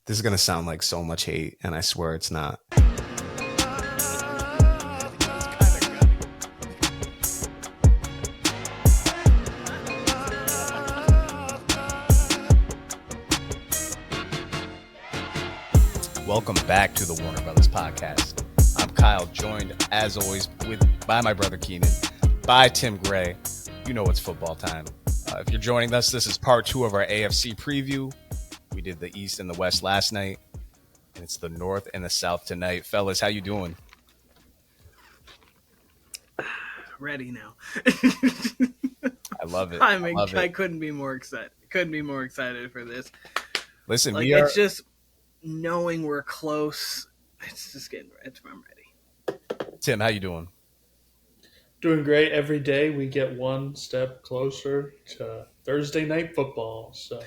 This is going to sound like so much hate, and I swear it's not. Welcome back to the Warner Brothas Podcast. I'm Kyle, joined as always by my brother Keenan, by Tim Gray. You know it's football time. If you're joining us, this is part 2 of our AFC preview. We did the East and the West last night, and it's the North and the South tonight. Fellas, how you doing? Ready now. I love it. I couldn't be more excited. For this. Listen, it's just knowing we're close. I'm ready. Tim, how you doing? Doing great. Every day we get one step closer to Thursday night football. So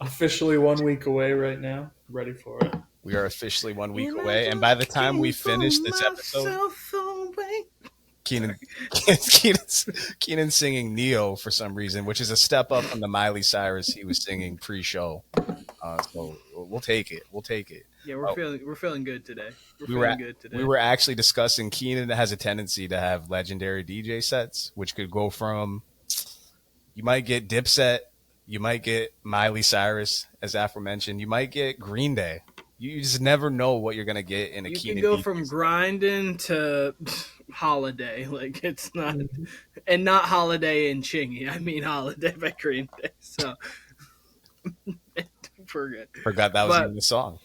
officially 1 week away right now. Ready for it. We are officially 1 week away, and by the time we finish this episode, Keenan's singing Neo for some reason, which is a step up from the Miley Cyrus he was singing pre-show. So we'll take it. Yeah, we're feeling good today. We were actually discussing Keenan has a tendency to have legendary DJ sets, which could go from you might get Dipset, you might get Miley Cyrus, as aforementioned, you might get Green Day. You just never know what you're gonna get in a Keenan. You can go DJ from set. Grinding to Holiday, like it's not, and not Holiday and Chingy. I mean Holiday by Green Day. So forgot that was in the song.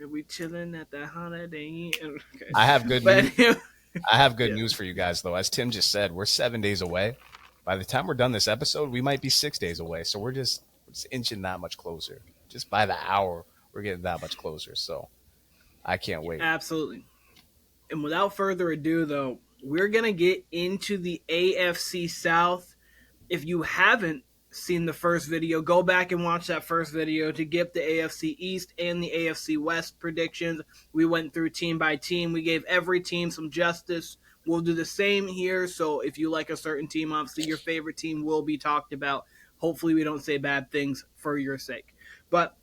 Are we chilling at the Holiday? Okay. I have good news. I have good news for you guys, though. As Tim just said, we're 7 days away. By the time we're done this episode, we might be 6 days away. So we're just inching that much closer. Just by the hour, we're getting that much closer. So I can't wait. Absolutely. And without further ado, though, we're going to get into the AFC South. If you haven't seen the first video, go back and watch that first video to get the AFC East and the AFC West predictions. We went through team by team. We gave every team some justice. We'll do the same here. So if you like a certain team, obviously your favorite team will be talked about. Hopefully we don't say bad things for your sake. But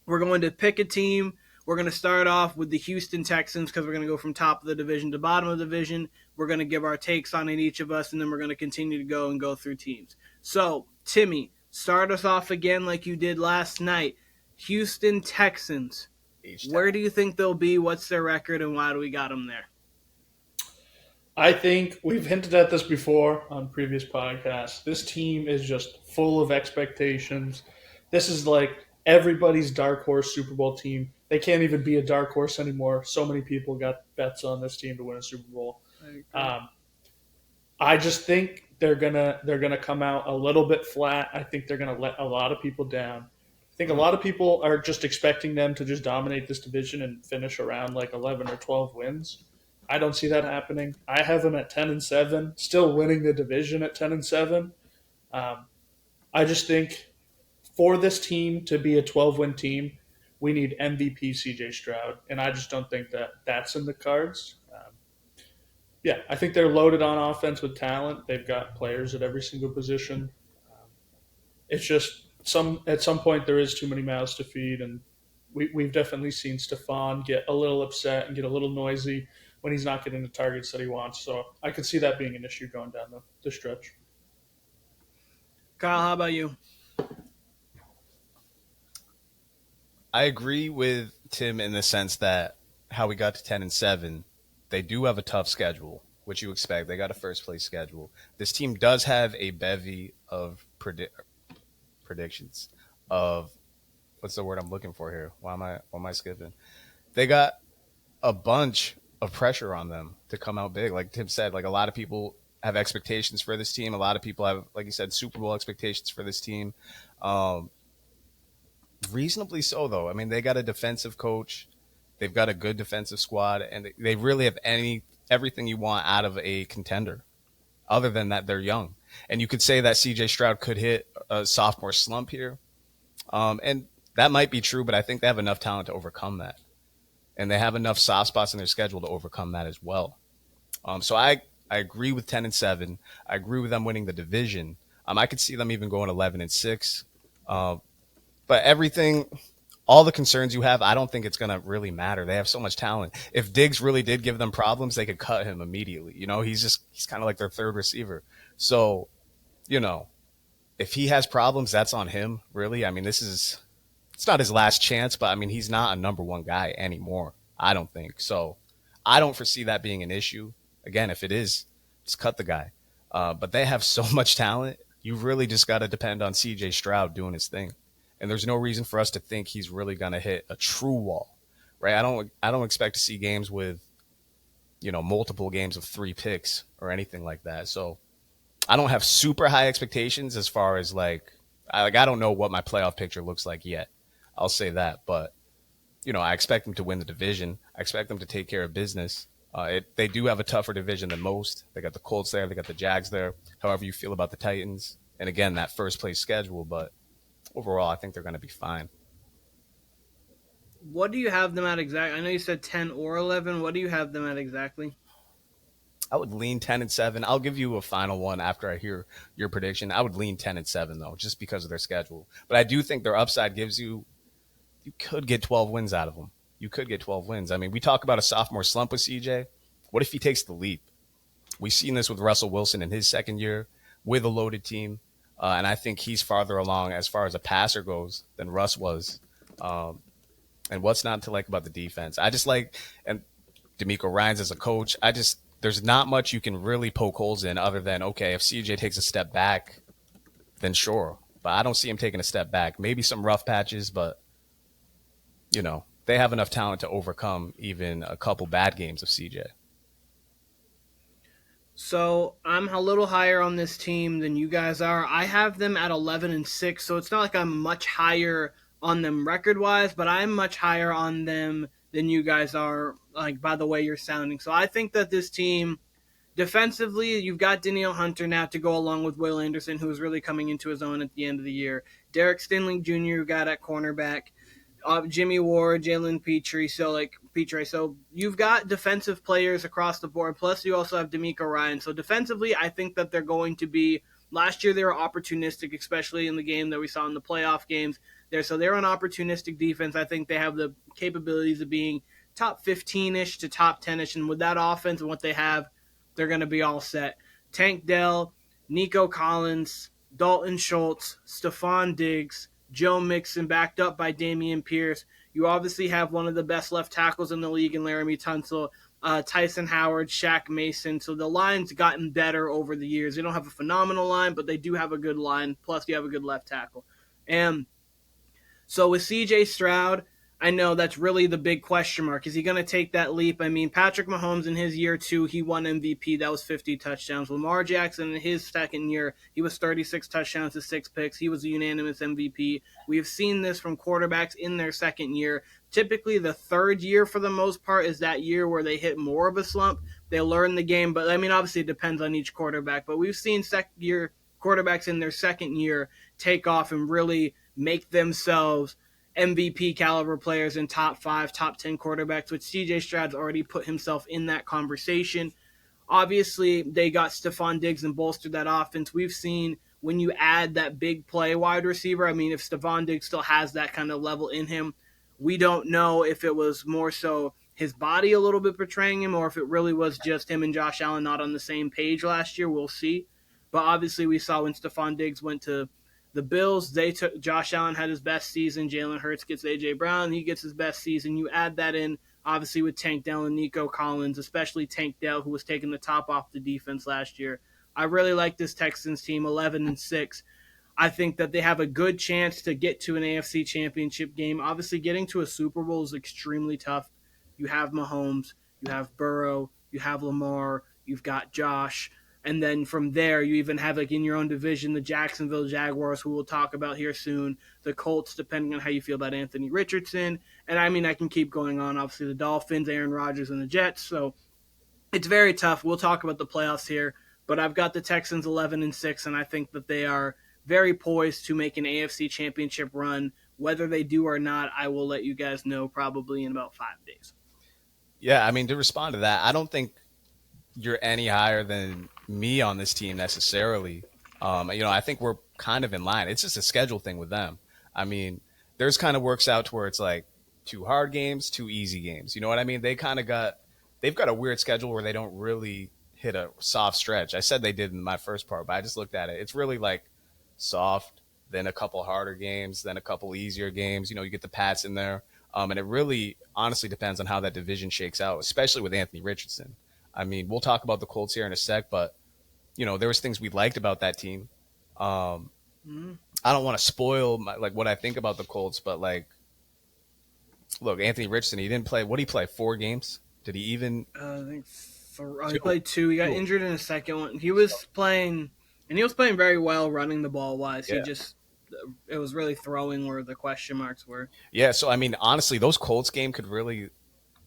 we're going to pick a team. We're going to start off with the Houston Texans because we're going to go from top of the division to bottom of the division. We're going to give our takes on it, each of us, and then we're going to continue to go through teams. So, Timmy, start us off again like you did last night. Houston Texans. Where do you think they'll be? What's their record, and why do we got them there? I think we've hinted at this before on previous podcasts. This team is just full of expectations. This is like everybody's dark horse Super Bowl team. They can't even be a dark horse anymore. So many people got bets on this team to win a Super Bowl. I just think they're gonna come out a little bit flat. I think they're gonna let a lot of people down. I think a lot of people are just expecting them to just dominate this division and finish around like 11 or 12 wins. I don't see that happening. I have them at 10-7, still winning the division at 10-7. I just think for this team to be a 12-win team, we need MVP CJ Stroud, and I just don't think that that's in the cards. I think they're loaded on offense with talent. They've got players at every single position. It's just at some point there is too many mouths to feed, and we've definitely seen Stephon get a little upset and get a little noisy when he's not getting the targets that he wants. So I could see that being an issue going down the stretch. Kyle, how about you? I agree with Tim in the sense that how we got to 10-7, they do have a tough schedule, which you expect. They got a first-place schedule. This team does have a bevy of predictions of – what's the word I'm looking for here? Why am I skipping? They got a bunch of pressure on them to come out big. Like Tim said, like a lot of people have expectations for this team. A lot of people have, like you said, Super Bowl expectations for this team. Reasonably so, though. I mean, they got a defensive coach. They've got a good defensive squad, and they really have everything you want out of a contender. Other than that, they're young. And you could say that C.J. Stroud could hit a sophomore slump here. And that might be true, but I think they have enough talent to overcome that. And they have enough soft spots in their schedule to overcome that as well. So I agree with 10-7. I agree with them winning the division. I could see them even going 11-6. But everything, all the concerns you have, I don't think it's going to really matter. They have so much talent. If Diggs really did give them problems, they could cut him immediately. He's kind of like their third receiver. So, you know, if he has problems, that's on him, really. I mean, it's not his last chance, but I mean, he's not a number one guy anymore. I don't think so. I don't foresee that being an issue. Again, if it is, just cut the guy. But they have so much talent. You really just got to depend on C.J. Stroud doing his thing, and there's no reason for us to think he's really going to hit a true wall, right? I don't expect to see games with, multiple games of 3 picks or anything like that. So I don't have super high expectations as far as I don't know what my playoff picture looks like yet. I'll say that, but I expect them to win the division. I expect them to take care of business. They do have a tougher division than most. They got the Colts there. They got the Jags there. However you feel about the Titans. And again, that first place schedule. But overall, I think they're going to be fine. What do you have them at exactly? I know you said 10 or 11. What do you have them at exactly? I would lean 10-7. I'll give you a final one after I hear your prediction. I would lean 10-7 though, just because of their schedule. But I do think their upside gives you could get 12 wins out of them. You could get 12 wins. I mean, we talk about a sophomore slump with CJ. What if he takes the leap? We've seen this with Russell Wilson in his second year with a loaded team. And I think he's farther along as far as a passer goes than Russ was. And what's not to like about the defense? And D'Amico Ryans as a coach, there's not much you can really poke holes in other than, okay, if CJ takes a step back, then sure. But I don't see him taking a step back. Maybe some rough patches, but, they have enough talent to overcome even a couple bad games of CJ. So I'm a little higher on this team than you guys are. I have them at 11-6, so it's not like I'm much higher on them record-wise, but I'm much higher on them than you guys are, like, by the way you're sounding. So I think that this team, defensively, you've got Danielle Hunter now to go along with Will Anderson, who is really coming into his own at the end of the year. Derek Stinling Jr., who got at cornerback. Jimmy Ward, Jalen Petrie. So you've got defensive players across the board. Plus, you also have D'Amico Ryans. So defensively, I think that they're going to be. Last year, they were opportunistic, especially in the game that we saw in the playoff games. So they're an opportunistic defense. I think they have the capabilities of being top 15-ish to top 10-ish. And with that offense and what they have, they're going to be all set. Tank Dell, Nico Collins, Dalton Schultz, Stephon Diggs, Joe Mixon, backed up by Damian Pierce. You obviously have one of the best left tackles in the league in Laramie Tunsil, Tyson Howard, Shaq Mason. So the line's gotten better over the years. They don't have a phenomenal line, but they do have a good line. Plus, you have a good left tackle. And so with C.J. Stroud, I know that's really the big question mark. Is he going to take that leap? I mean, Patrick Mahomes in his year 2, he won MVP. That was 50 touchdowns. Lamar Jackson in his second year, he was 36 touchdowns to 6 picks. He was a unanimous MVP. We have seen this from quarterbacks in their second year. Typically, the third year, for the most part, is that year where they hit more of a slump. They learn the game, but I mean, obviously, it depends on each quarterback. But we've seen second-year quarterbacks in their second year take off and really make themselves MVP caliber players in top 5, top 10 quarterbacks, which CJ Stroud's already put himself in that conversation. Obviously, they got Stephon Diggs and bolstered that offense. We've seen when you add that big play wide receiver, I mean, if Stephon Diggs still has that kind of level in him, we don't know if it was more so his body a little bit betraying him or if it really was just him and Josh Allen not on the same page last year. We'll see. But obviously, we saw when Stephon Diggs went to the Bills, Josh Allen had his best season. Jalen Hurts gets A.J. Brown. He gets his best season. You add that in, obviously, with Tank Dell and Nico Collins, especially Tank Dell, who was taking the top off the defense last year. I really like this Texans team, 11-6. I think that they have a good chance to get to an AFC championship game. Obviously, getting to a Super Bowl is extremely tough. You have Mahomes, you have Burrow, you have Lamar, you've got Josh. And then from there, you even have, like, in your own division, the Jacksonville Jaguars, who we'll talk about here soon, the Colts, depending on how you feel about Anthony Richardson. And, I mean, I can keep going on. Obviously, the Dolphins, Aaron Rodgers, and the Jets. So it's very tough. We'll talk about the playoffs here. But I've got the Texans 11-6, and I think that they are very poised to make an AFC championship run. Whether they do or not, I will let you guys know probably in about 5 days. Yeah, I mean, to respond to that, I don't think you're any higher than me on this team necessarily. I think we're kind of in line. It's just a schedule thing with them. I mean, theirs kind of works out to where it's like 2 hard games, 2 easy games. You know what I mean? They've got a weird schedule where they don't really hit a soft stretch. I said they did in my first part, but I just looked at it. It's really like soft, then a couple harder games, then a couple easier games. You get the Pats in there. And it really honestly depends on how that division shakes out, especially with Anthony Richardson. I mean, we'll talk about the Colts here in a sec, but there was things we liked about that team. I don't want to spoil what I think about the Colts, but look, Anthony Richardson, he didn't play. What did he play? 4 games? Did he even? I think he played 2. He got injured in the second one. He was playing, and he was playing very well running the ball wise. Yeah. It was really throwing where the question marks were. Yeah, so I mean, honestly, those Colts game could really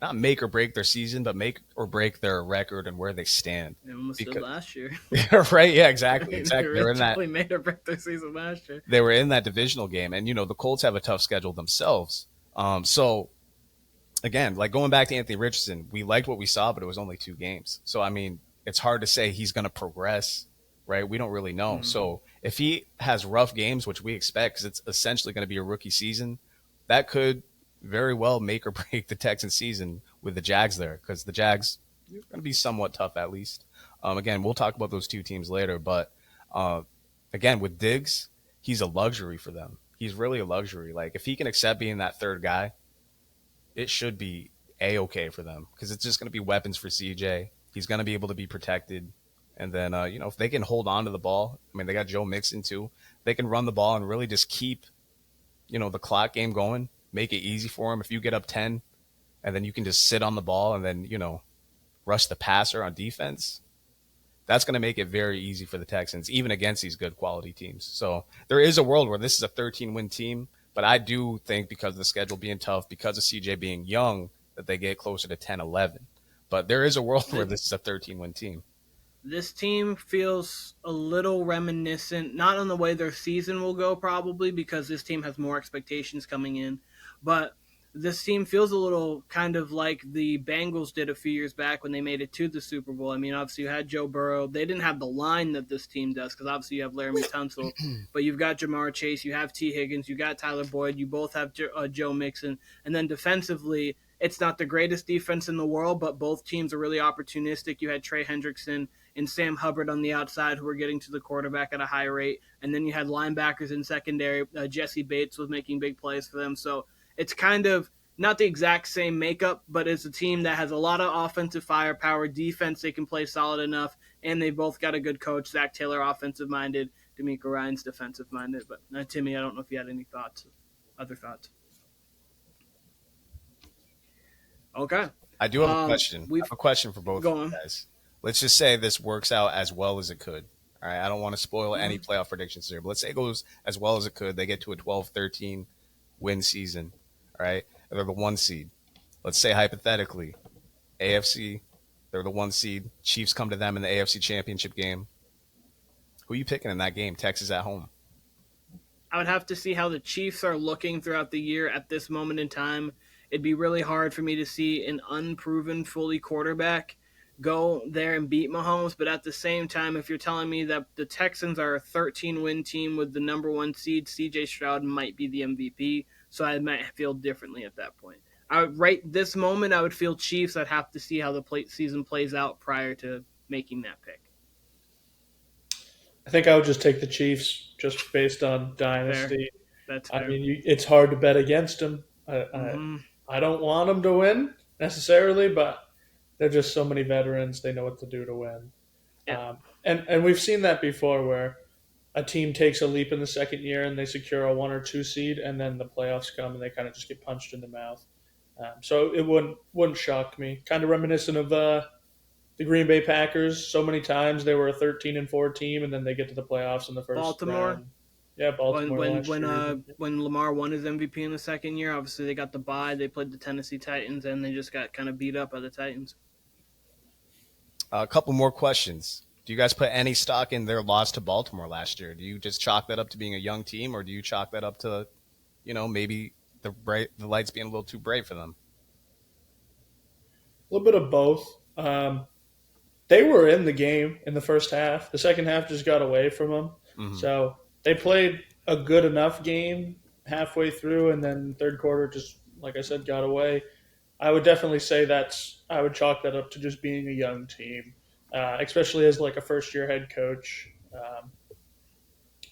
not make or break their season, but make or break their record and where they stand. They almost did last year. Right? Yeah, exactly. They were in that. Made or break their season last year. They were in that divisional game, and the Colts have a tough schedule themselves. So again, going back to Anthony Richardson, we liked what we saw, but it was only 2 games. So I mean, it's hard to say he's going to progress. Right? We don't really know. Mm-hmm. So if he has rough games, which we expect, because it's essentially going to be a rookie season, that could very well make or break the Texans season with the Jags there, because the Jags are going to be somewhat tough at least. Again, we'll talk about those 2 teams later. But again, with Diggs, he's a luxury for them. He's really a luxury. If he can accept being that third guy, it should be A-okay for them, because it's just going to be weapons for CJ. He's going to be able to be protected. And then, if they can hold on to the ball, I mean, they got Joe Mixon too. They can run the ball and really just keep, the clock game going, make it easy for them. If you get up 10 and then you can just sit on the ball and then, rush the passer on defense, that's going to make it very easy for the Texans, even against these good quality teams. So there is a world where this is a 13-win team, but I do think because of the schedule being tough, because of CJ being young, that they get closer to 10-11. But there is a world where this is a 13-win team. This team feels a little reminiscent, not on the way their season will go probably, because this team has more expectations coming in, but this team feels a little kind of like the Bengals did a few years back when they made it to the Super Bowl. I mean, obviously you had Joe Burrow. They didn't have the line that this team does, because obviously you have Laramie Tunsil, but you've got Jamar Chase, you have T. Higgins, you got Tyler Boyd, you both have Joe Mixon, and then defensively, it's not the greatest defense in the world, but both teams are really opportunistic. You had Trey Hendrickson and Sam Hubbard on the outside who were getting to the quarterback at a high rate. And then you had linebackers in secondary. Jesse Bates was making big plays for them. So it's kind of not the exact same makeup, but it's a team that has a lot of offensive firepower, defense they can play solid enough, and they both got a good coach. Zach Taylor offensive-minded, D'Amico Ryans defensive-minded. But Timmy, I don't know if you had any other thoughts. Okay. I do have a question. I have a question for both of you guys. Let's just say this works out as well as it could. All right. I don't want to spoil any playoff predictions here, but let's say it goes as well as it could. They get to a 12-13 win season. All right. They're the 1 seed. Let's say hypothetically, AFC, they're the 1 seed. Chiefs come to them in the AFC Championship game. Who are you picking in that game? Texas at home. I would have to see how the Chiefs are looking throughout the year at this moment in time. It'd be really hard for me to see an unproven fully quarterback go there and beat Mahomes. But at the same time, if you're telling me that the Texans are a 13-win team with the number 1 seed, C.J. Stroud might be the MVP. So I might feel differently at that point. Right this moment, I would feel Chiefs. I'd have to see how the season plays out prior to making that pick. I think I would just take the Chiefs just based on dynasty. That's fair. I mean, it's hard to bet against them. I don't want them to win necessarily, but they're just so many veterans. They know what to do to win. Yeah. And we've seen that before where a team takes a leap in the second year and they secure a 1 or 2 seed, and then the playoffs come and they kind of just get punched in the mouth. So it wouldn't shock me. Kind of reminiscent of the Green Bay Packers. So many times they were a 13-4 team, and then they get to the playoffs in the first round. Yeah, Baltimore. When Lamar won his MVP in the second year, obviously they got the bye. They played the Tennessee Titans, and they just got kind of beat up by the Titans. A couple more questions. Do you guys put any stock in their loss to Baltimore last year? Do you just chalk that up to being a young team, or do you chalk that up to, maybe the lights being a little too bright for them? A little bit of both. They were in the game in the first half. The second half just got away from them. Mm-hmm. So they played a good enough game halfway through, and then third quarter just, like I said, got away. I would definitely say I would chalk that up to just being a young team, especially as like a first year head coach.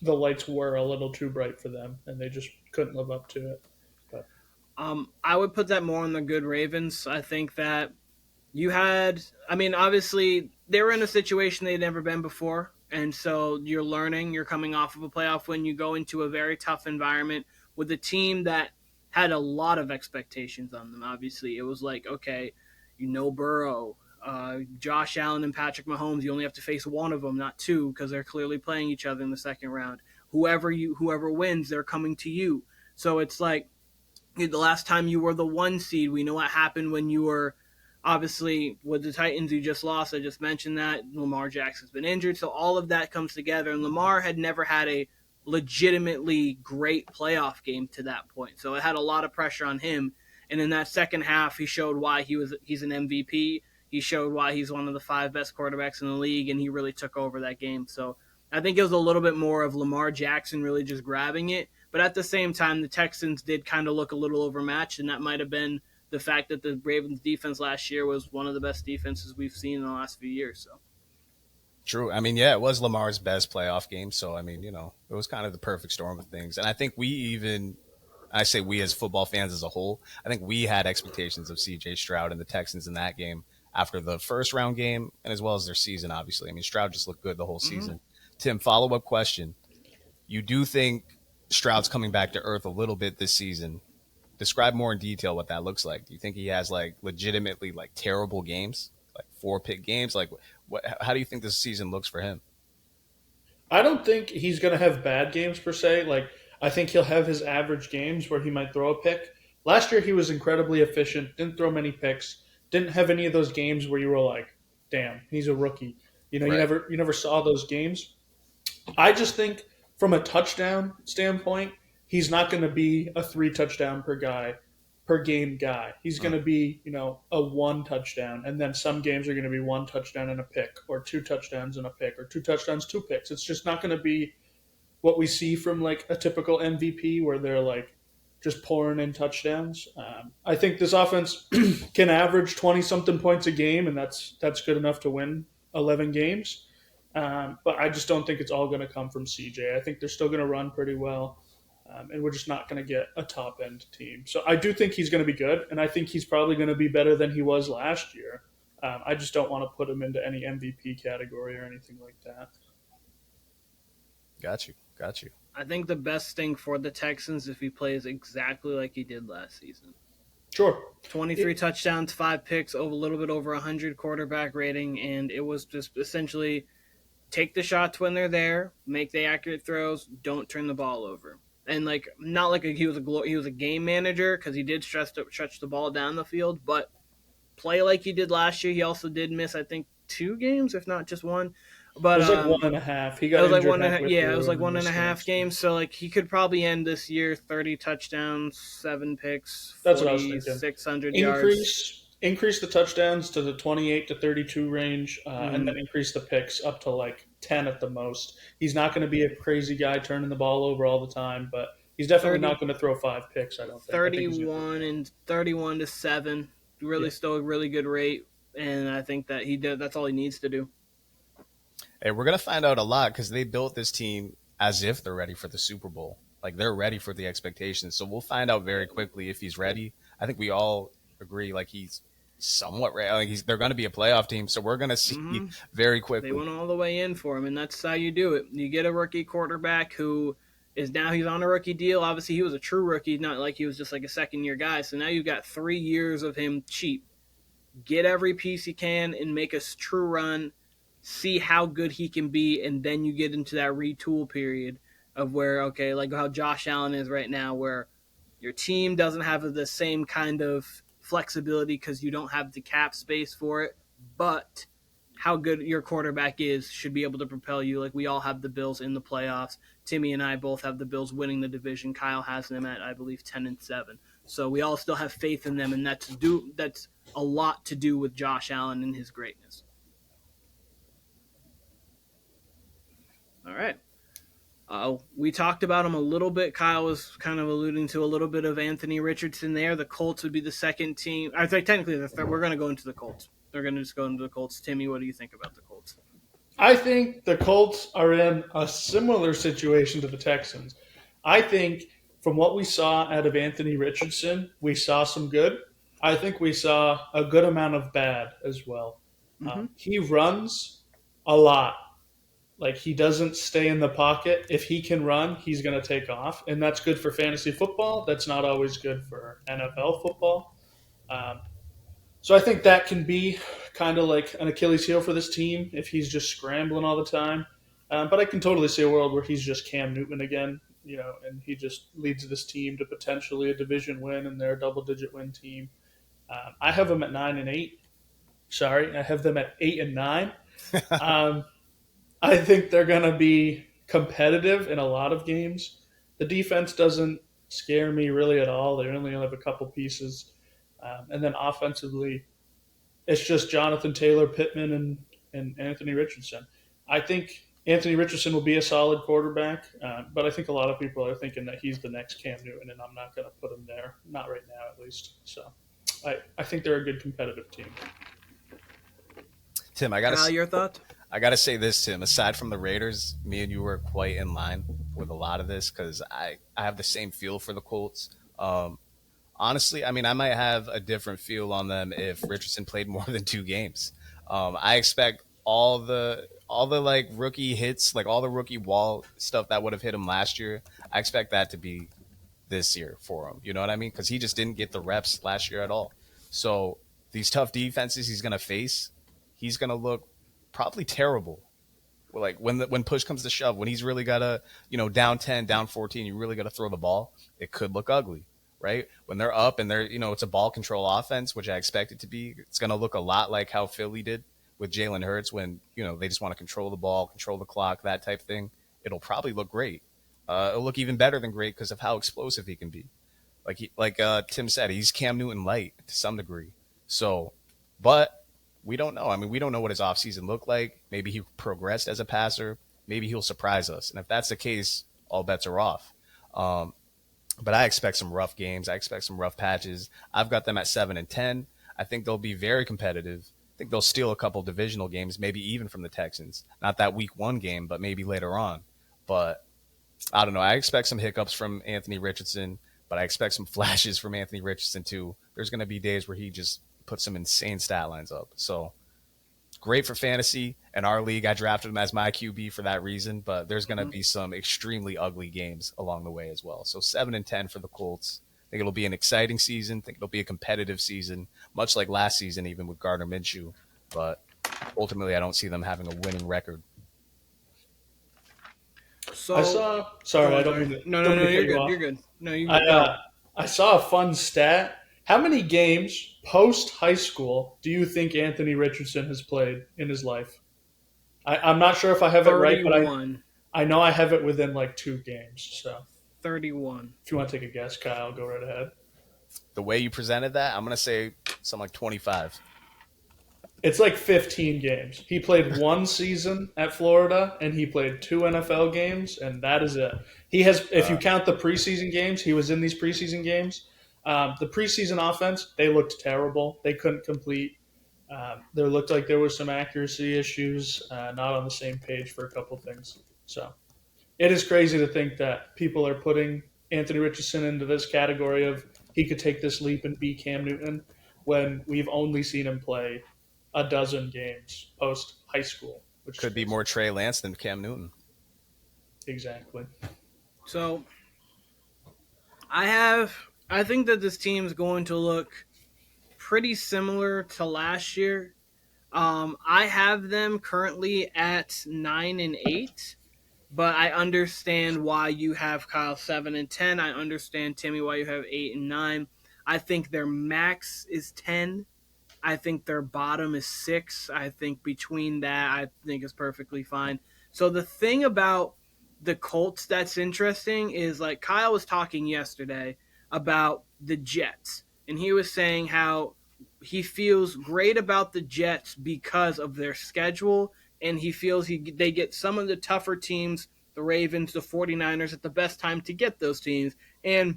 The lights were a little too bright for them, and they just couldn't live up to it. But I would put that more on the good Ravens. I think that obviously they were in a situation they'd never been before. And so you're learning, you're coming off of a playoff win, you go into a very tough environment with a team that had a lot of expectations on them. Obviously, it was like, okay, Burrow, Josh Allen and Patrick Mahomes, you only have to face one of them, not two, because they're clearly playing each other in the second round. Whoever wins, they're coming to you. So it's like the last time you were the 1 seed, we know what happened when you were obviously with the Titans you just lost. I just mentioned that Lamar Jackson's been injured. So all of that comes together, and Lamar had never had a legitimately great playoff game to that point. So it had a lot of pressure on him. And in that second half, he showed why he's an MVP. He showed why he's one of the 5 best quarterbacks in the league, and he really took over that game. So I think it was a little bit more of Lamar Jackson really just grabbing it. But at the same time, the Texans did kind of look a little overmatched, and that might have been the fact that the Ravens defense last year was one of the best defenses we've seen in the last few years. So True. I mean, yeah, it was Lamar's best playoff game. So, I mean, it was kind of the perfect storm of things. And I think I say we as football fans as a whole, I think we had expectations of CJ Stroud and the Texans in that game after the first round game and as well as their season, obviously. I mean, Stroud just looked good the whole season. Tim, follow-up question. You do think Stroud's coming back to earth a little bit this season? Describe more in detail what that looks like. Do you think he has legitimately terrible games, 4-pick games? How do you think this season looks for him? I don't think he's going to have bad games per se. I think he'll have his average games where he might throw a pick. Last year he was incredibly efficient, didn't throw many picks, didn't have any of those games where you were like, damn, he's a rookie. Right. You never saw those games. I just think from a touchdown standpoint, he's not going to be a 3 touchdown per game guy. He's going to be, a 1 touchdown, and then some games are going to be 1 touchdown and a pick, or 2 touchdowns and a pick, or 2 touchdowns, 2 picks. It's just not going to be what we see from a typical MVP where they're just pouring in touchdowns. I think this offense can average 20 something points a game, and that's good enough to win 11 games. But I just don't think it's all going to come from CJ. I think they're still going to run pretty well. And we're just not going to get a top-end team. So I do think he's going to be good, and I think he's probably going to be better than he was last year. I just don't want to put him into any MVP category or anything like that. Got you. I think the best thing for the Texans if he plays exactly like he did last season. Sure. 23 touchdowns, 5 picks, a little bit over 100 quarterback rating, and it was just essentially take the shots when they're there, make the accurate throws, don't turn the ball over. And not he was a game manager because he did stretch the ball down the field, but play like he did last year. He also did miss, I think, 2 games, if not just 1. But it was 1.5. He got it was injured 1.5. Yeah, it was 1.5 games. So he could probably end this year 30 touchdowns, 7 picks, 600 yards. Increase the touchdowns to the 28 to 32 range, and then increase the picks up to 10 at the most. He's not going to be a crazy guy turning the ball over all the time, but he's definitely not going to throw 5 picks, I don't think. 31 to 7. Really still a really good rate, and I think that that's all he needs to do. Hey, we're going to find out a lot because they built this team as if they're ready for the Super Bowl. They're ready for the expectations. So we'll find out very quickly if he's ready. I think we all agree he's somewhat ready. They're going to be a playoff team, so we're going to see very quickly. They went all the way in for him, and that's how you do it. You get a rookie quarterback who is now he's on a rookie deal. Obviously, he was a true rookie, not like he was just a second-year guy. So now you've got 3 years of him cheap. Get every piece you can and make a true run. See how good he can be, and then you get into that retool period of where, how Josh Allen is right now, where your team doesn't have the same kind of flexibility because you don't have the cap space for it, but how good your quarterback is should be able to propel you. We all have the Bills in the playoffs. Timmy and I both have the Bills winning the division. Kyle has them at, I believe, 10-7. So we all still have faith in them, and that's a lot to do with Josh Allen and his greatness. All right. We talked about him a little bit. Kyle was kind of alluding to a little bit of Anthony Richardson there. The Colts would be the second team. I think technically the third. We're going to go into the Colts. They're going to just go into the Colts. Timmy, what do you think about the Colts? I think the Colts are in a similar situation to the Texans. I think from what we saw out of Anthony Richardson, we saw some good. I think we saw a good amount of bad as well. He runs a lot. Like, he doesn't stay in the pocket. If he can run, he's going to take off. And that's good for fantasy football. That's not always good for NFL football. Um, so I think that can be kind of like an Achilles heel for this team if he's just scrambling all the time. But I can totally see a world where he's just Cam Newton again, and he just leads this team to potentially a division win, and they're a double-digit win team. I have them at 9-8. Sorry, I have them at 8-9. I think they're going to be competitive in a lot of games. The defense doesn't scare me really at all. They only have a couple pieces. And then offensively, it's just Jonathan Taylor, Pittman, and Anthony Richardson. I think Anthony Richardson will be a solid quarterback, but I think a lot of people are thinking that he's the next Cam Newton, and I'm not going to put him there, not right now at least. So I think they're a good competitive team. Tim, your thoughts? I got to say this, Tim. Aside from the Raiders, me and you were quite in line with a lot of this because I have the same feel for the Colts. Honestly, I mean, I might have a different feel on them if Richardson played more than 2 games. I expect all the like rookie hits, like all the rookie wall stuff that would have hit him last year. I expect that to be this year for him. You know what I mean? Because he just didn't get the reps last year at all. So these tough defenses he's going to face, he's going to look probably terrible. Like when push comes to shove, when he's really got to, down 10, down 14, you really got to throw the ball, it could look ugly, right? When they're up and they're, it's a ball control offense, which I expect it to be, it's going to look a lot like how Philly did with Jalen Hurts when, they just want to control the ball, control the clock, that type of thing. It'll probably look great. It'll look even better than great because of how explosive he can be. Like Tim said, he's Cam Newton light to some degree. So, but we don't know. I mean, we don't know what his offseason looked like. Maybe he progressed as a passer. Maybe he'll surprise us. And if that's the case, all bets are off. But I expect some rough games. I expect some rough patches. I've got them at 7-10. I think they'll be very competitive. I think they'll steal a couple divisional games, maybe even from the Texans. Not that week 1 game, but maybe later on. But I don't know. I expect some hiccups from Anthony Richardson, but I expect some flashes from Anthony Richardson too. There's going to be days where he just puts some insane stat lines up. So great for fantasy. In our league, I drafted him as my QB for that reason, but there's going to be some extremely ugly games along the way as well. So 7-10 for the Colts. I think it'll be an exciting season. I think it'll be a competitive season, much like last season, even with Gardner Minshew. But ultimately, I don't see them having a winning record. So I saw. Sorry, I don't mean to. No, you're good. You're good. No, you. I saw a fun stat. How many games post high school do you think Anthony Richardson has played in his life? I'm not sure if I have it right, but I know I have it within like 2 games. So 31. If you want to take a guess, Kyle, go right ahead. The way you presented that, I'm going to say something like 25. It's like 15 games. He played 1 season at Florida, and he played 2 NFL games, and that is it. He has, if you count the preseason games, he was in these preseason games. The preseason offense, they looked terrible. They couldn't complete. There looked like there was some accuracy issues, not on the same page for a couple things. So it is crazy to think that people are putting Anthony Richardson into this category of he could take this leap and be Cam Newton when we've only seen him play a dozen games post high school, which could be more Trey Lance than Cam Newton. Exactly. So I think that this team is going to look pretty similar to last year. I have them currently at 9-8, but I understand why you have Kyle 7-10. I understand, Timmy, why you have 8-9. I think their max is 10. I think their bottom is 6. I think between that, I think is perfectly fine. So the thing about the Colts that's interesting is, like, Kyle was talking yesterday about the Jets, and he was saying how he feels great about the Jets because of their schedule, and he feels they get some of the tougher teams the Ravens, the 49ers at the best time to get those teams. And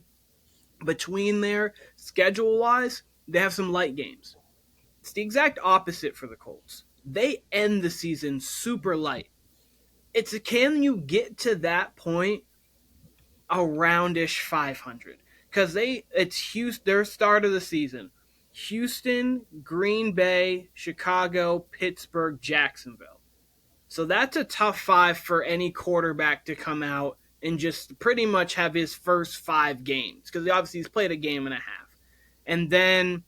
between there, schedule-wise, they have some light games. It's the exact opposite for the Colts. They end the season super light. It's can you get to that point aroundish 500? Because it's Houston, their start of the season. Houston, Green Bay, Chicago, Pittsburgh, Jacksonville. So that's a tough 5 for any quarterback to come out and just pretty much have his first 5 games. Because obviously he's played a game and a half. And then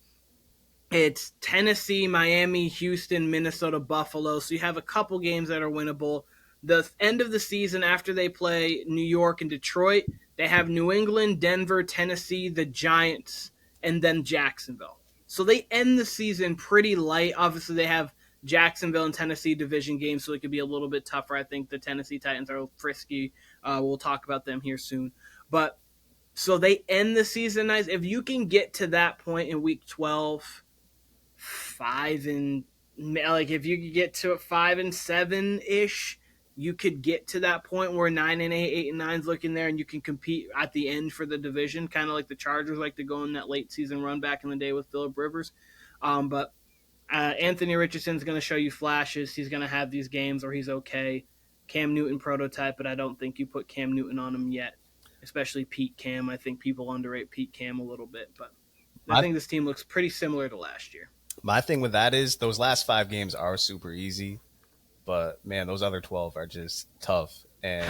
it's Tennessee, Miami, Houston, Minnesota, Buffalo. So you have a couple games that are winnable. The end of the season after they play New York and Detroit, they have New England, Denver, Tennessee, the Giants, and then Jacksonville. So they end the season pretty light. Obviously, they have Jacksonville and Tennessee division games, so it could be a little bit tougher. I think the Tennessee Titans are frisky. We'll talk about them here soon. But so they end the season nice. If you can get to that point in week 12, 5 and if you could get to 5 and 7-ish, you could get to that point where 9 and 8, 8 and 9's looking there, and you can compete at the end for the division, kind of like the Chargers like to go in that late season run back in the day with Phillip Rivers. But Anthony Richardson's going to show you flashes. He's going to have these games where he's okay. Cam Newton prototype, but I don't think you put Cam Newton on him yet, especially Pete Cam. I think people underrate Pete Cam a little bit, but I think this team looks pretty similar to last year. My thing with that is those last 5 games are super easy, but man, those other 12 are just tough. And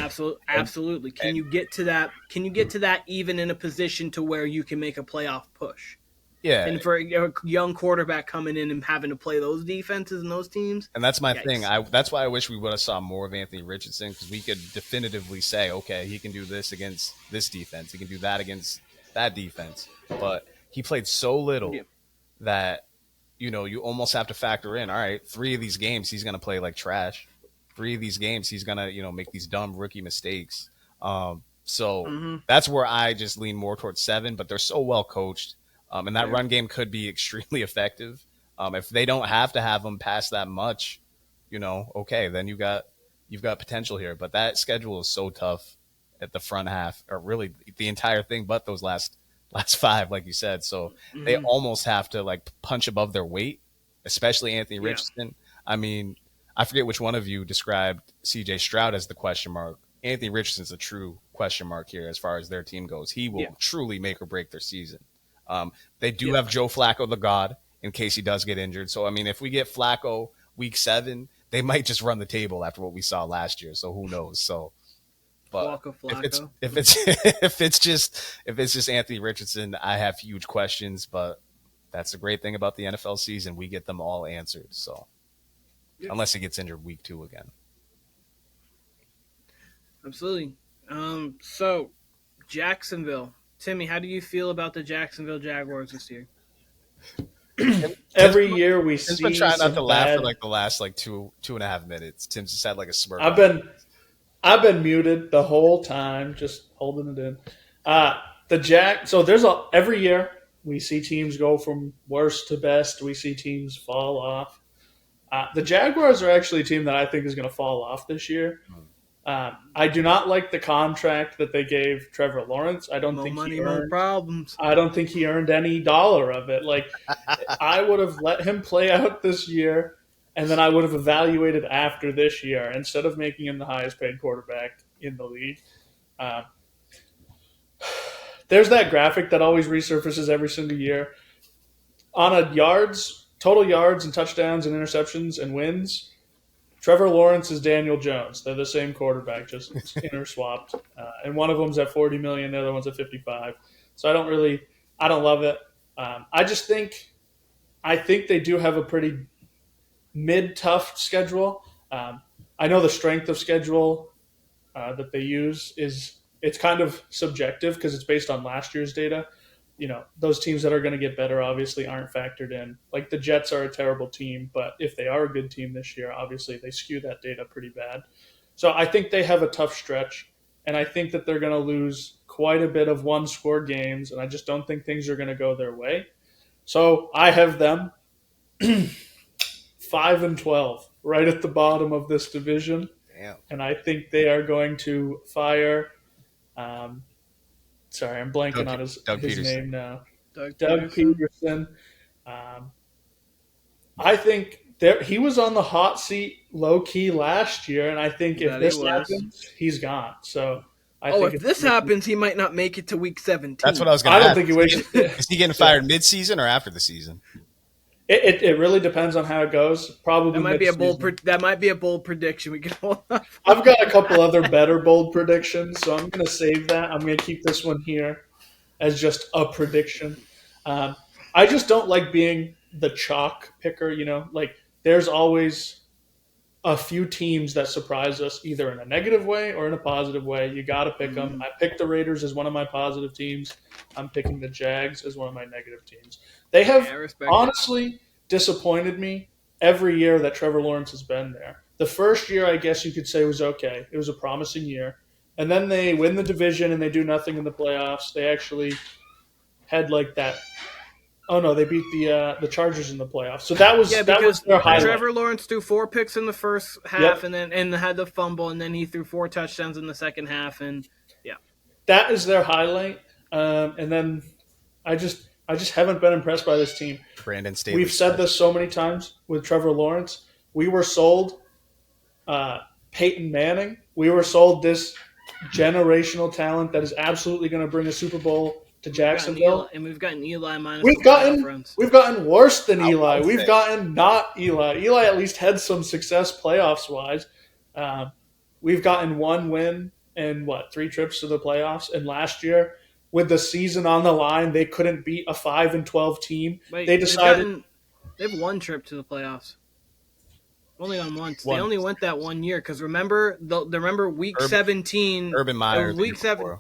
absolutely. Can you get to that? Can you get to that even in a position to where you can make a playoff push? Yeah. And for a young quarterback coming in and having to play those defenses and those teams. And that's my thing. That's why I wish we would have saw more of Anthony Richardson, because we could definitively say, okay, he can do this against this defense. He can do that against that defense. But he played so little that, you almost have to factor in, all right, 3 of these games he's going to play like trash. 3 of these games he's going to, make these dumb rookie mistakes. That's where I just lean more towards 7, but they're so well coached. And that run game could be extremely effective. If they don't have to have them pass that much, okay, then you've got potential here. But that schedule is so tough at the front half, or really the entire thing, but those last 5, like you said. So they almost have to punch above their weight, especially Anthony Richardson. I mean, I forget which one of you described C.J. Stroud as the question mark. Anthony Richardson's a true question mark here as far as their team goes. He will truly make or break their season. They do have Joe Flacco, the God, in case he does get injured. So, I mean, if we get Flacco week 7, they might just run the table after what we saw last year. So who knows? So, but if it's just Anthony Richardson, I have huge questions. But that's the great thing about the NFL season; we get them all answered. So, unless he gets injured week 2 again. Absolutely. So Jacksonville. Timmy, how do you feel about the Jacksonville Jaguars this year? Every year we see. Tim's been trying not to laugh for the last 2.5 minutes. Tim's just had a smirk. I've been muted the whole time, just holding it in. So every year we see teams go from worst to best. We see teams fall off. The Jaguars are actually a team that I think is going to fall off this year. I do not like the contract that they gave Trevor Lawrence. I don't think he earned any dollar of it. I would have let him play out this year, and then I would have evaluated after this year instead of making him the highest paid quarterback in the league. There's that graphic that always resurfaces every single year on total yards and touchdowns and interceptions and wins. Trevor Lawrence is Daniel Jones. They're the same quarterback, just interswapped. And one of them's at $40 million, the other one's at $55. So I don't love it. I think they do have a pretty mid-tough schedule. I know the strength of schedule that they use it's kind of subjective because it's based on last year's data. Those teams that are going to get better obviously aren't factored in. The Jets are a terrible team, but if they are a good team this year, obviously they skew that data pretty bad. So I think they have a tough stretch, and I think that they're going to lose quite a bit of one-score games, and I just don't think things are going to go their way. So I have them 5-12, right at the bottom of this division. Damn. and I think they are going to fire. Sorry, I'm blanking on his Peterson. name now. Doug Peterson. I think he was on the hot seat low key last year, and I think if this happens, he's gone. So if this happens, he might not make it to week 17. That's what I was going to ask. I don't think he waits. Is he getting fired mid-season or after the season? It really depends on how it goes. Probably that might be a bold prediction. We can hold on. I've got a couple other better bold predictions, so I'm going to save that. I'm going to keep this one here as just a prediction. I just don't like being the chalk picker. Like there's always a few teams that surprise us either in a negative way or in a positive way. You got to pick them. I picked the Raiders as one of my positive teams. I'm picking the Jags as one of my negative teams. They have honestly disappointed me every year that Trevor Lawrence has been there. The first year, I guess you could say, was okay. It was a promising year. And then they win the division and they do nothing in the playoffs. They actually had like that. Oh no, they beat the Chargers in the playoffs. So that was their highlight. Trevor Lawrence threw 4 picks in the first half, and had the fumble, and then he threw 4 touchdowns in the second half, and that is their highlight. And then I just haven't been impressed by this team. Brandon Staley. We've said this so many times with Trevor Lawrence. We were sold Peyton Manning. We were sold this generational talent that is absolutely going to bring a Super Bowl to Jacksonville. And we've gotten Eli minus. We've gotten worse than Eli. We've gotten not Eli. Eli at least had some success playoffs wise. We've gotten 1 win and 3 trips to the playoffs. And last year, with the season on the line, they couldn't beat a 5-12 team. They decided they've 1 trip to the playoffs. Only on once. They only went that 1 year because remember week 17. Urban Meyer. Week 7.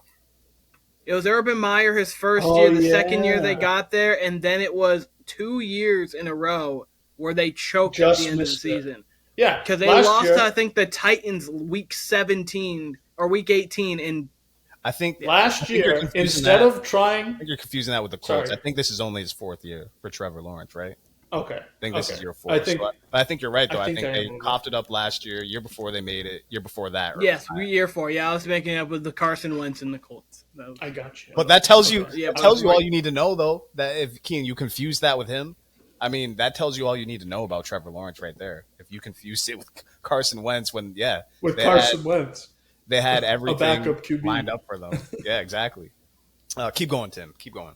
It was Urban Meyer his first year. The second year they got there, and then it was 2 years in a row where they choked at the end of the season. Yeah, because they lost to, I think, the Titans week 17 or week 18. And I think last year, instead of trying, I think you're confusing that with the Colts. I think this is only his 4th year for Trevor Lawrence, right? Okay. I think this is your 4th. I think you're right, though. I think they coughed it up last year before they made it, year before that. Right? Yes, year 4. Yeah, I was making it up with the Carson Wentz and the Colts. I got you. But that tells you all you need to know, though. That if Keenan, you confuse that with him, I mean, that tells you all you need to know about Trevor Lawrence right there. If you confuse it with Carson Wentz, Wentz, they had everything backup QB lined up for them. Yeah, exactly. Keep going, Tim. Keep going.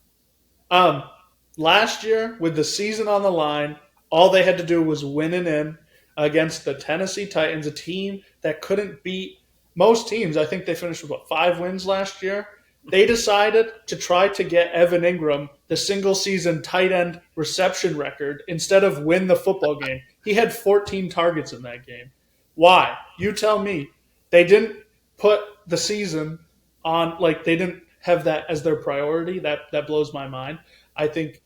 Last year, with the season on the line, all they had to do was win and in against the Tennessee Titans, a team that couldn't beat most teams. I think they finished with 5 wins last year. They decided to try to get Evan Ingram the single-season tight end reception record instead of win the football game. He had 14 targets in that game. Why? You tell me. They didn't put the season on, they didn't have that as their priority. That blows my mind. I think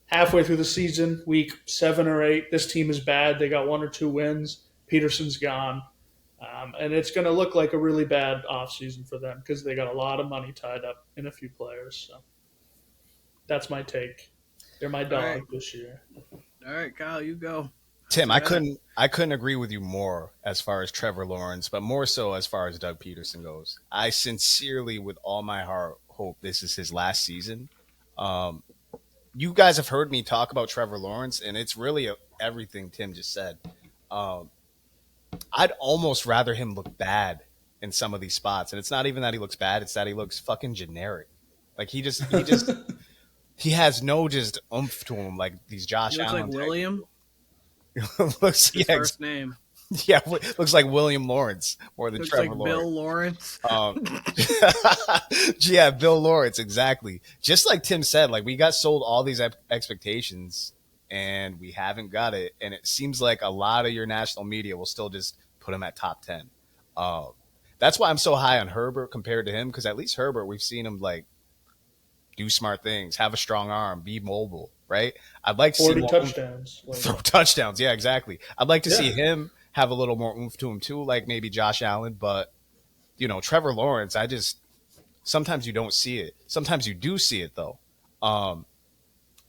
halfway through the season, week 7 or 8, this team is bad. They got 1 or 2 wins. Peterson's gone. And it's going to look like a really bad offseason for them because they got a lot of money tied up in a few players. So that's my take. They're my dog this year. All right, Kyle, you go. Tim, I couldn't agree with you more as far as Trevor Lawrence, but more so as far as Doug Peterson goes. I sincerely, with all my heart, hope this is his last season. You guys have heard me talk about Trevor Lawrence, and it's really everything Tim just said. I'd almost rather him look bad in some of these spots. And it's not even that he looks bad. It's that he looks fucking generic. Like he has no just oomph to him. Like these Josh Allen. Looks like William. Looks, his first name. Yeah. Looks like William Lawrence more than Trevor Lawrence. Bill Lawrence. Yeah. Bill Lawrence. Exactly. Just like Tim said, we got sold all these expectations and we haven't got it. And it seems like a lot of your national media will still just put him at top 10. That's why I'm so high on Herbert compared to him, because at least Herbert, we've seen him do smart things, have a strong arm, be mobile, right? I'd like to 40 see touchdowns. Throw touchdowns. Yeah, exactly. I'd like to see him have a little more oomph to him too, like maybe Josh Allen. But, Trevor Lawrence, sometimes you don't see it. Sometimes you do see it, though.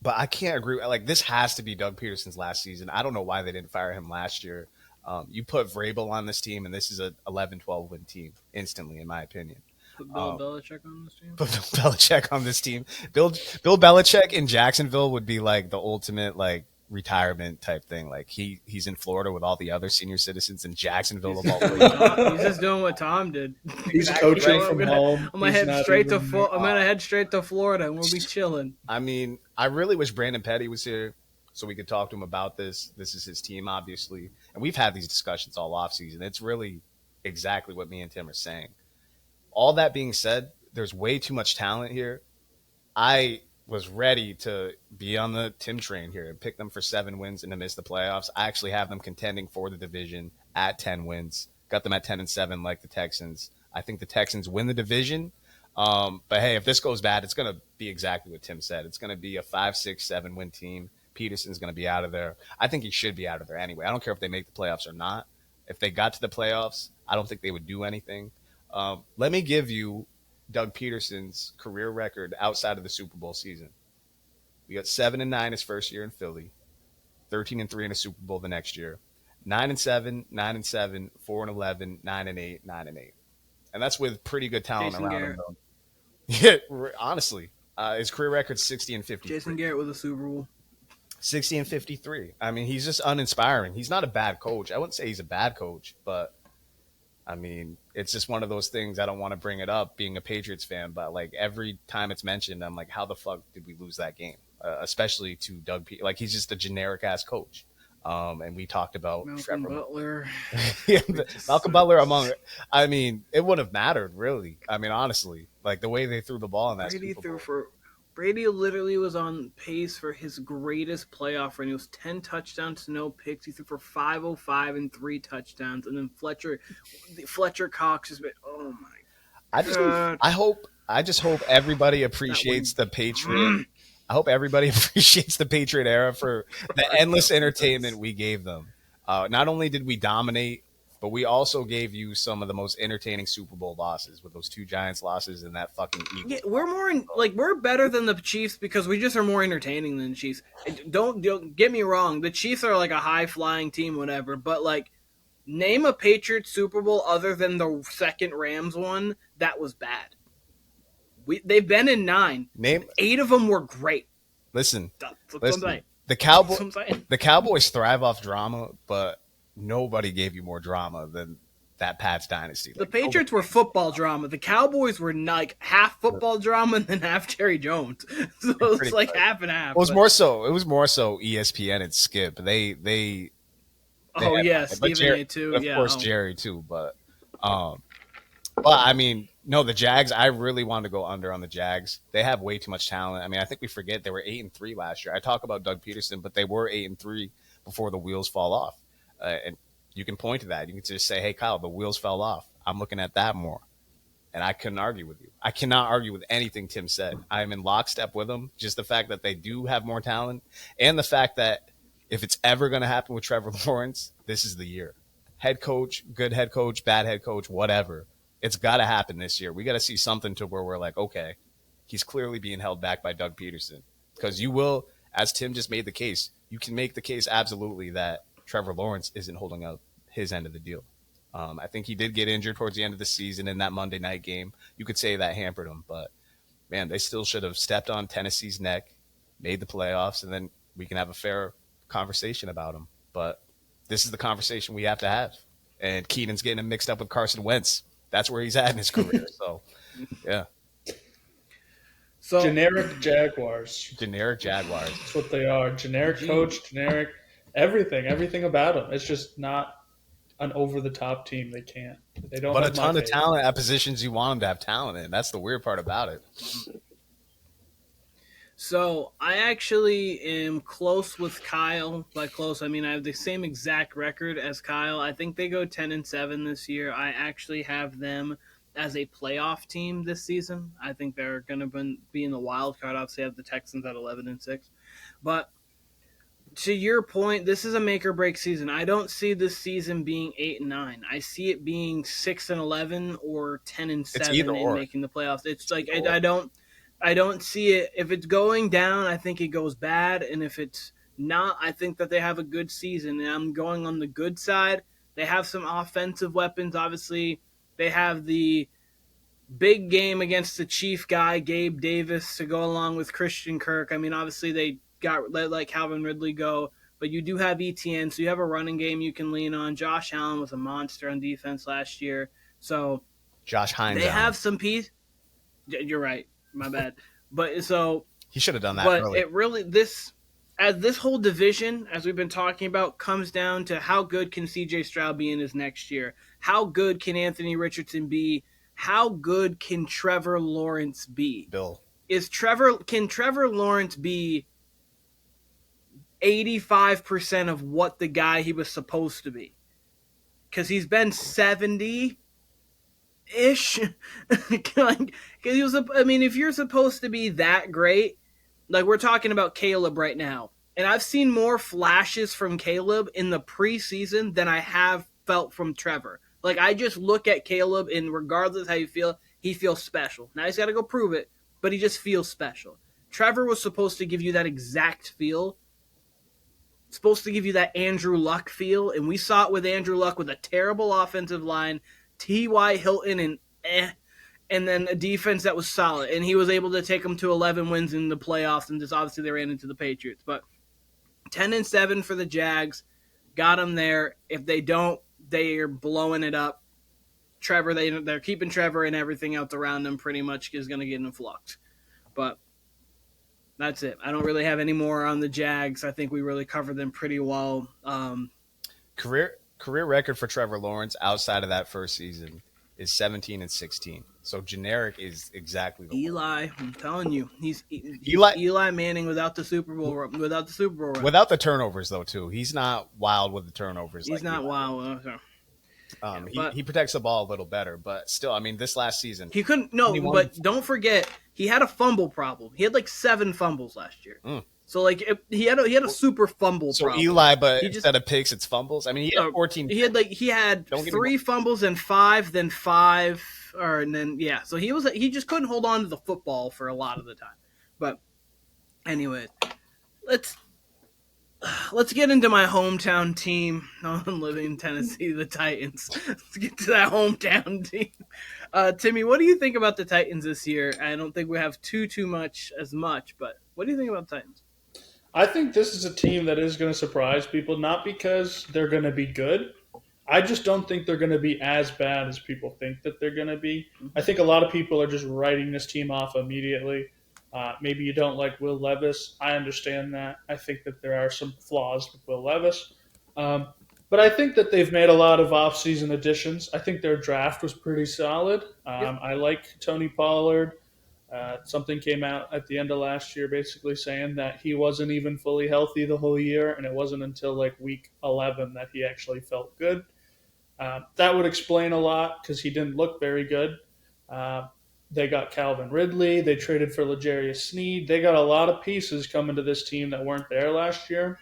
But I can't agree. This has to be Doug Peterson's last season. I don't know why they didn't fire him last year. You put Vrabel on this team, and this is a 11-12 win team instantly, in my opinion. Put Bill Belichick on this team. Put Bill Belichick on this team. Bill Belichick in Jacksonville would be like the ultimate like retirement type thing. Like he's in Florida with all the other senior citizens in Jacksonville. Of all places. He's just doing what Tom did. He's coaching from home. I'm gonna head straight to Florida, and we'll be chilling. I mean, I really wish Brandon Petty was here so we could talk to him about this. This is his team, obviously, and we've had these discussions all offseason. It's really exactly what me and Tim are saying. All that being said, there's way too much talent here. I was ready to be on the Tim train here and pick them for 7 wins and to miss the playoffs. I actually have them contending for the division at 10 wins. Got them at 10-7 like the Texans. I think the Texans win the division. But hey, if this goes bad, it's going to be exactly what Tim said. It's going to be a 5, 6, 7 win team. Peterson's going to be out of there. I think he should be out of there anyway. I don't care if they make the playoffs or not. If they got to the playoffs, I don't think they would do anything. Let me give you Doug Peterson's career record outside of the Super Bowl season. We got 7-9 his first year in Philly, 13-3 in a Super Bowl the next year, 9-7, 9-7, 4-11, 9-8, 9-8, and that's with pretty good talent Jason around Garrett. him. Yeah, honestly, his career record's 60-53. Jason Garrett with a Super Bowl. 60-53. I mean, he's just uninspiring. He's not a bad coach. I wouldn't say he's a bad coach, but I mean, it's just one of those things. I don't want to bring it up being a Patriots fan, but like every time it's mentioned, I'm like, how the fuck did we lose that game? Especially to Doug P. Like, he's just a generic ass coach. And we talked about Malcolm Butler. Yeah, Malcolm Butler among. I mean, it wouldn't have mattered really. I mean, honestly, like the way they threw the ball in that. Brady literally was on pace for his greatest playoff run. He was 10 touchdowns, no picks. He threw for 505 and 3 touchdowns. And then Fletcher Cox has been, oh my God. I just hope everybody appreciates the Patriot. I hope everybody appreciates the Patriot era for the endless entertainment we gave them. Not only did we dominate, but we also gave you some of the most entertaining Super Bowl losses with those 2 Giants losses and that fucking Eagles. Yeah, we're better than the Chiefs because we just are more entertaining than the Chiefs. Don't get me wrong, the Chiefs are like a high flying team, whatever. But like, name a Patriots Super Bowl other than the second Rams one that was bad. They've been in 9. 8 of them were great. Listen, the Cowboys thrive off drama, but nobody gave you more drama than that Pats dynasty. The Patriots were football drama. The Cowboys were like half football drama and then half Jerry Jones. So it was like half and half. It was more so ESPN and Skip. They Stephen A. too. Of course, Jerry too. But I mean, no, the Jags. I really wanted to go under on the Jags. They have way too much talent. I mean, I think we forget they were 8-3 last year. I talk about Doug Peterson, but they were 8-3 before the wheels fall off. And you can point to that. You can just say, hey, Kyle, the wheels fell off. I'm looking at that more. And I couldn't argue with you. I cannot argue with anything Tim said. I'm in lockstep with him. Just the fact that they do have more talent and the fact that if it's ever going to happen with Trevor Lawrence, this is the year. Head coach, good head coach, bad head coach, whatever. It's got to happen this year. We got to see something to where we're like, okay, he's clearly being held back by Doug Peterson. Because you will, as Tim just made the case, you can make the case absolutely that Trevor Lawrence isn't holding up his end of the deal. I think he did get injured towards the end of the season in that Monday night game. You could say that hampered him, but man, they still should have stepped on Tennessee's neck, made the playoffs, and then we can have a fair conversation about him. But this is the conversation we have to have. And Keenan's getting him mixed up with Carson Wentz. That's where he's at in his career. So, yeah. So generic Jaguars. That's what they are. Generic coach, generic everything about them. It's just not an over-the-top team. They can't. They don't. But a ton of talent at positions you want them to have talent in. That's the weird part about it. So I actually am close with Kyle. By close, I mean I have the same exact record as Kyle. I think they go 10-7 this year. I actually have them as a playoff team this season. I think they're going to be in the wild card. Obviously, I have the Texans at 11-6. But to your point, this is a make or break season. I don't see this season being 8-9. I see it being 6-11 or 10-7 and making the playoffs. It's like I don't see it. If it's going down, I think it goes bad, and if it's not, I think that they have a good season. And I'm going on the good side. They have some offensive weapons. Obviously, they have the big game against the Chief guy, Gabe Davis, to go along with Christian Kirk. I mean, obviously, they let Calvin Ridley go, but you do have ETN, so you have a running game you can lean on. Josh Allen was a monster on defense last year. So Josh Hines. They have some piece. You're right. My bad. But so he should have done that. But early. it really this whole division, as we've been talking about, comes down to how good can CJ Stroud be in his next year? How good can Anthony Richardson be? How good can Trevor Lawrence be? Bill. Can Trevor Lawrence be 85% of what the guy he was supposed to be? Because he's been 70 ish. Because he was, I mean, if you're supposed to be that great, like we're talking about Caleb right now, and I've seen more flashes from Caleb in the preseason than I have felt from Trevor. Like, I just look at Caleb, and regardless how you feel, he feels special. Now he's got to go prove it, but he just feels special. Trevor was supposed to give you that exact feel. Supposed to give you that Andrew Luck feel, and we saw it with Andrew Luck with a terrible offensive line, T.Y. Hilton, and then a defense that was solid, and he was able to take them to 11 wins in the playoffs, and just obviously they ran into the Patriots. But 10-7 for the Jags, got them there. If they don't, they are blowing it up. Trevor, they're keeping Trevor, and everything else around them pretty much is going to get in flux. But that's it. I don't really have any more on the Jags. I think we really covered them pretty well. Career record for Trevor Lawrence outside of that first season is 17-16. So generic is exactly the Eli. one. I'm telling you, he's Eli, Eli Manning without the Super Bowl. Without the turnovers, though. Too, he's not wild with the turnovers. He's not wild. He protects the ball a little better, but still, I mean, this last season he couldn't. No, but don't forget he had a fumble problem. He had like 7 fumbles last year. So like he had a super fumble problem. So Eli, but instead of picks, it's fumbles. I mean, he had 14. He had 3 fumbles and 5, then 5, and then yeah. So he just couldn't hold on to the football for a lot of the time. But anyways, let's get into my hometown team. I'm living in Tennessee, the Titans. Let's get to that hometown team. Timmy, what do you think about the Titans this year? I don't think we have too much, but what do you think about the Titans? I think this is a team that is going to surprise people, not because they're going to be good. I just don't think they're going to be as bad as people think that they're going to be. I think a lot of people are just writing this team off immediately. Maybe you don't like Will Levis. I understand that. I think that there are some flaws with Will Levis. But I think that they've made a lot of offseason additions. I think their draft was pretty solid. I like Tony Pollard. Something came out at the end of last year basically saying that he wasn't even fully healthy the whole year, and it wasn't until like week 11 that he actually felt good. That would explain a lot because he didn't look very good. They got Calvin Ridley. They traded for L'Jarius Sneed. They got a lot of pieces coming to this team that weren't there last year.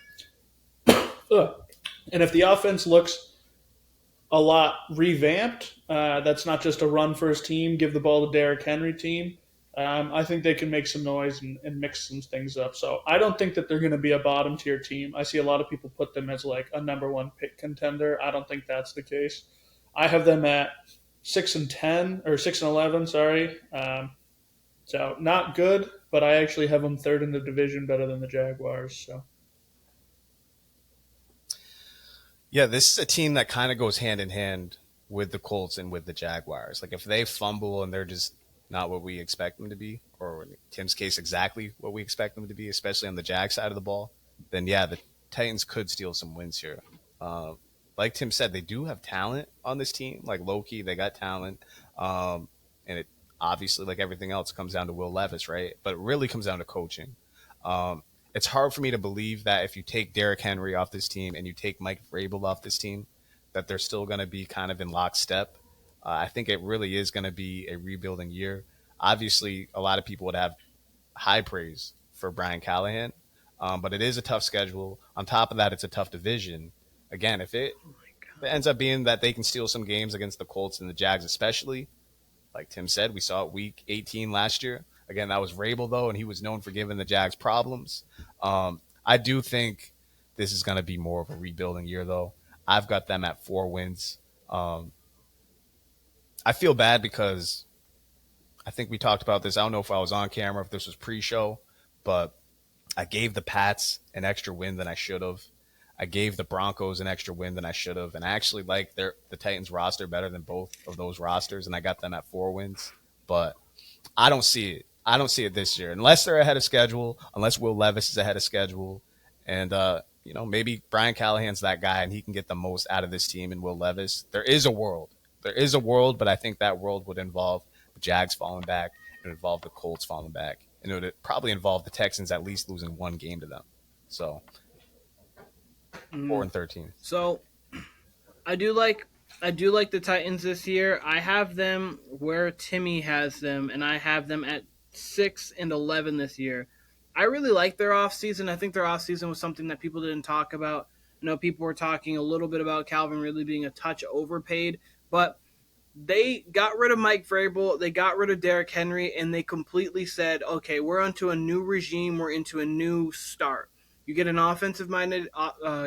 And if the offense looks a lot revamped, that's not just a run-first team, give the ball to Derrick Henry team, I think they can make some noise and mix some things up. So I don't think that they're going to be a bottom-tier team. I see a lot of people put them as like a number 1 pick contender. I don't think that's the case. I have them at 6-10 or 6-11. Sorry. So not good, but I actually have them 3rd in the division, better than the Jaguars. So. Yeah, this is a team that kind of goes hand in hand with the Colts and with the Jaguars. Like if they fumble and they're just not what we expect them to be, or in Tim's case, exactly what we expect them to be, especially on the Jag side of the ball, then yeah, the Titans could steal some wins here. Like Tim said, they do have talent on this team. Like low-key, they got talent. And it obviously, like everything else, comes down to Will Levis, right? But it really comes down to coaching. It's hard for me to believe that if you take Derrick Henry off this team and you take Mike Vrabel off this team, that they're still going to be kind of in lockstep. I think it really is going to be a rebuilding year. Obviously, a lot of people would have high praise for Brian Callahan, but it is a tough schedule. On top of that, it's a tough division. Again, if it ends up being that they can steal some games against the Colts and the Jags especially, like Tim said, we saw it week 18 last year. Again, that was Vrabel, though, and he was known for giving the Jags problems. I do think this is going to be more of a rebuilding year, though. I've got them at 4 wins. I feel bad because I think we talked about this. I don't know if I was on camera, if this was pre-show, but I gave the Pats an extra win than I should have. I gave the Broncos an extra win than I should have, and I actually like the Titans roster better than both of those rosters, and I got them at 4 wins. But I don't see it. I don't see it this year unless they're ahead of schedule, unless Will Levis is ahead of schedule, and maybe Brian Callahan's that guy and he can get the most out of this team. And Will Levis, there is a world, but I think that world would involve the Jags falling back, it would involve the Colts falling back, and it would probably involve the Texans at least losing one game to them. So 4-13. So I do like the Titans this year. I have them where Timmy has them, and I have them at 6-11 this year. I really like their offseason. I think their offseason was something that people didn't talk about. I know people were talking a little bit about Calvin Ridley being a touch overpaid, but they got rid of Mike Vrabel, they got rid of Derrick Henry, and they completely said, okay, we're onto a new regime, we're into a new start. You get an offensive-minded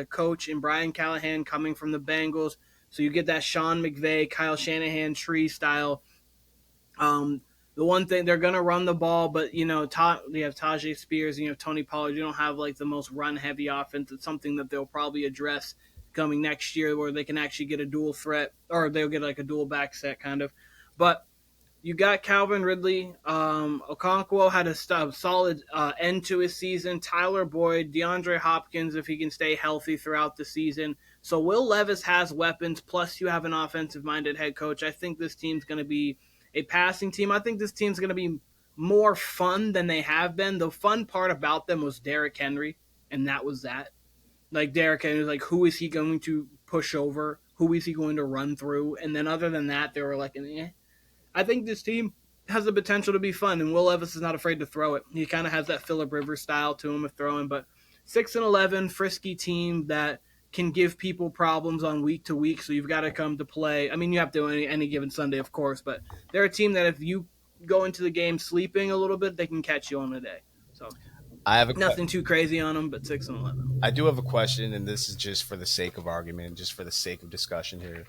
coach in Brian Callahan coming from the Bengals, so you get that Sean McVay, Kyle Shanahan tree style. The one thing, they're going to run the ball, but, you have Tajay Spears and you have Tony Pollard. You don't have, like, the most run-heavy offense. It's something that they'll probably address coming next year where they can actually get a dual threat, or they'll get, like, a dual back set kind of. But you got Calvin Ridley. Okonkwo had a solid end to his season. Tyler Boyd, DeAndre Hopkins, if he can stay healthy throughout the season. So Will Levis has weapons, plus you have an offensive-minded head coach. I think this team's going to be a passing team. I think this team's going to be more fun than they have been. The fun part about them was Derrick Henry, and that was that. Like, Derrick Henry, like, who is he going to push over? Who is he going to run through? And then other than that, they were like, I think this team has the potential to be fun, and Will Levis is not afraid to throw it. He kind of has that Phillip Rivers style to him of throwing, but 6-11, frisky team that can give people problems on week to week, so you've got to come to play. I mean, you have to any given Sunday, of course, but they're a team that if you go into the game sleeping a little bit, they can catch you on the day. So I have nothing too crazy on them, but 6-11. I do have a question, and this is just for the sake of argument, just for the sake of discussion here.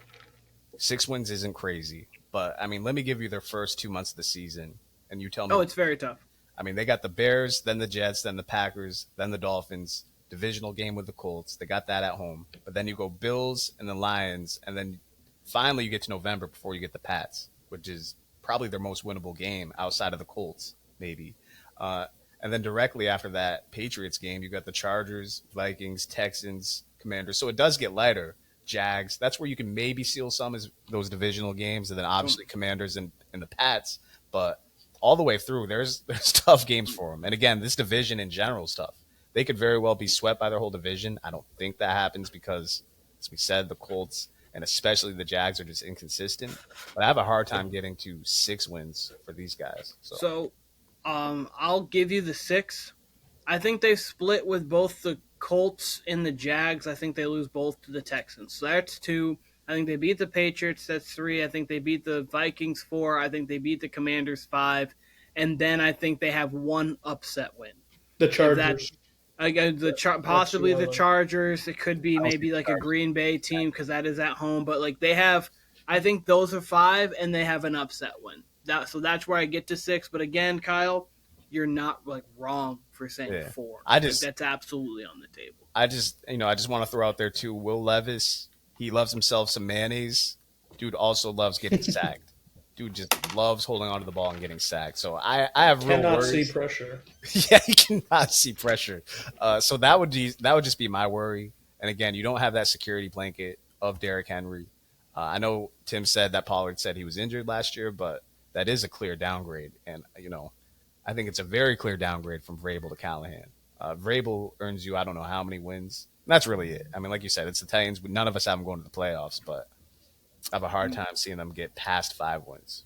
6 wins isn't crazy, but, I mean, let me give you their first 2 months of the season, and you tell me. Oh, it's very tough. I mean, they got the Bears, then the Jets, then the Packers, then the Dolphins, divisional game with the Colts. They got that at home. But then you go Bills and the Lions, and then finally you get to November before you get the Pats, which is probably their most winnable game outside of the Colts, maybe. And then directly after that Patriots game, you got the Chargers, Vikings, Texans, Commanders. So it does get lighter. Jags, that's where you can maybe seal some is those divisional games, and then obviously Commanders and the Pats. But all the way through, there's tough games for them. And again, this division in general is tough. They could very well be swept by their whole division. I don't think that happens because, as we said, the Colts and especially the Jags are just inconsistent. But I have a hard time getting to 6 wins for these guys. So I'll give you the 6. I think they split with both the Colts and the Jags. I think they lose both to the Texans. So that's 2. I think they beat the Patriots. That's 3. I think they beat the Vikings 4. I think they beat the Commanders 5. And then I think they have 1 upset win. The Chargers. Possibly the Chargers. It could be maybe like a Green Bay team because that is at home. But like they have, I think those are 5, and they have an upset win. So that's where I get to 6. But again, Kyle, you're not like wrong for saying 4. That's absolutely on the table. I just want to throw out there too. Will Levis, he loves himself some mayonnaise. Dude also loves getting sacked. Dude just loves holding onto the ball and getting sacked. So I have real worries. Cannot see pressure. Yeah, he cannot see pressure. So that would just be my worry. And again, you don't have that security blanket of Derrick Henry. I know Tim said that Pollard said he was injured last year, but that is a clear downgrade. And I think it's a very clear downgrade from Vrabel to Callahan. Vrabel earns you I don't know how many wins. That's really it. I mean, like you said, it's the Titans. None of us have them going to the playoffs, but I have a hard time seeing them get past 5 wins.